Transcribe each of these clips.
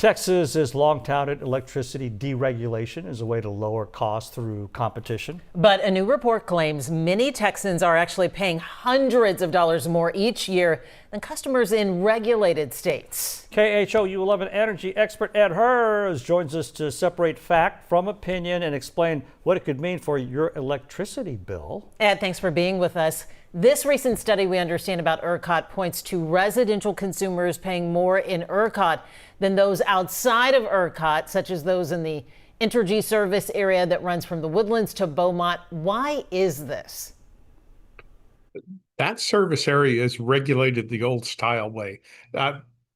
Texas has long touted electricity deregulation as a way to lower costs through competition. But a new report claims many Texans are actually paying hundreds of dollars more each year than customers in regulated states. KHOU 11 energy expert Ed Hers joins us to separate fact from opinion and explain what it could mean for your electricity bill. Ed, thanks for being with us. This recent study we understand about ERCOT points to residential consumers paying more in ERCOT than those outside of ERCOT, such as those in the Entergy service area that runs from the Woodlands to Beaumont. Why is this? That service area is regulated the old style way.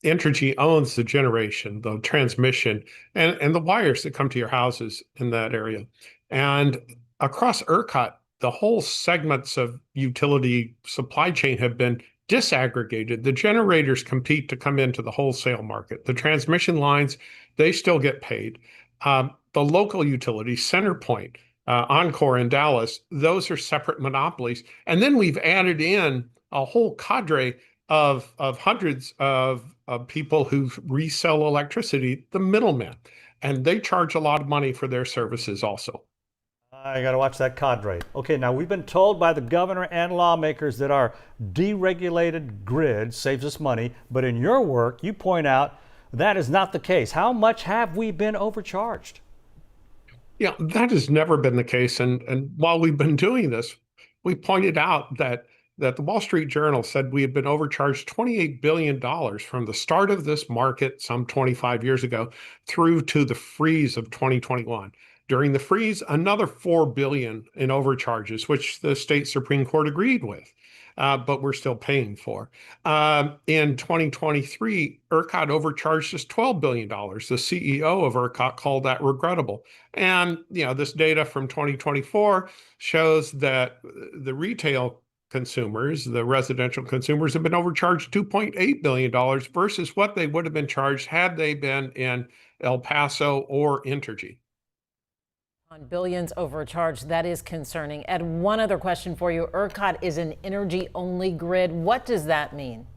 Entergy owns the generation, the transmission, and the wires that come to your houses in that area. And across ERCOT, the whole segments of utility supply chain have been disaggregated. The generators compete to come into the wholesale market. The transmission lines, they still get paid. The local utilities, CenterPoint, Encore in Dallas, those are separate monopolies. And then we've added in a whole cadre of hundreds of people who resell electricity, the middlemen, and they charge a lot of money for their services also. I got to watch that cadre. Okay, now we've been told by the governor and lawmakers that our deregulated grid saves us money, but in your work, you point out that is not the case. How much have we been overcharged? Yeah, that has never been the case. And while we've been doing this, we pointed out that the Wall Street Journal said we had been overcharged $28 billion from the start of this market some 25 years ago through to the freeze of 2021. During the freeze, another $4 billion in overcharges, which the state Supreme Court agreed with, but we're still paying for. In 2023, ERCOT overcharged us $12 billion. The CEO of ERCOT called that regrettable. And this data from 2024 shows that the retail consumers, the residential consumers, have been overcharged $2.8 billion versus what they would have been charged had they been in El Paso or Entergy. On billions overcharged, that is concerning. Ed, one other question for you. ERCOT is an energy-only grid. What does that mean?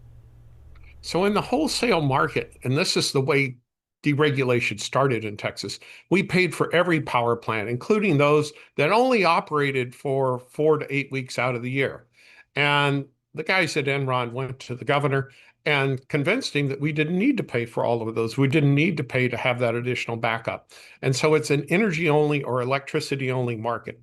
So in the wholesale market, and this is the way deregulation started in Texas, we paid for every power plant, including those that only operated for 4 to 8 weeks out of the year. And the guys at Enron went to the governor and convinced him that we didn't need to pay for all of those. We didn't need to pay to have that additional backup. And so it's an energy-only or electricity-only market.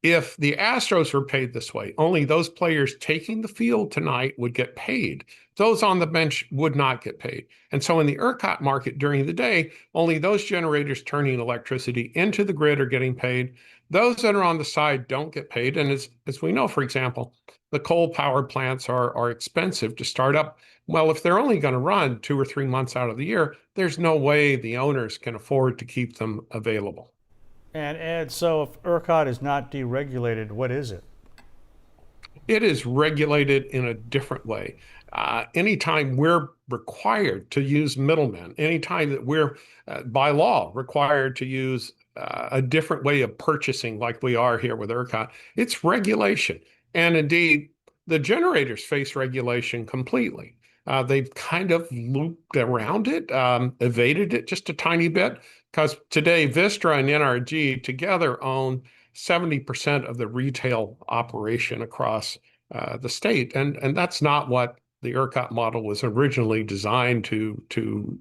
If the Astros were paid this way, only those players taking the field tonight would get paid. Those on the bench would not get paid. And so in the ERCOT market during the day, only those generators turning electricity into the grid are getting paid. Those that are on the side don't get paid. And as we know, for example, the coal power plants are expensive to start up. Well, if they're only going to run 2 or 3 months out of the year, there's no way the owners can afford to keep them available. And Ed, so if ERCOT is not deregulated, what is it? It is regulated in a different way. Anytime we're required to use middlemen, anytime that we're by law required to use a different way of purchasing like we are here with ERCOT, it's regulation. And indeed, the generators face regulation completely. They've kind of looped around it, evaded it just a tiny bit, because today Vistra and NRG together own 70% of the retail operation across the state. And that's not what the ERCOT model was originally designed to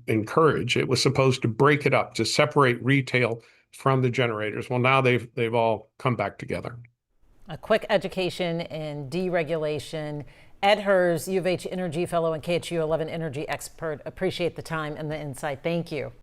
encourage. It was supposed to break it up, to separate retail from the generators. Well, now they've all come back together. A quick education in deregulation. Ed Hers, U of H Energy Fellow and KHOU 11 Energy Expert. Appreciate the time and the insight. Thank you.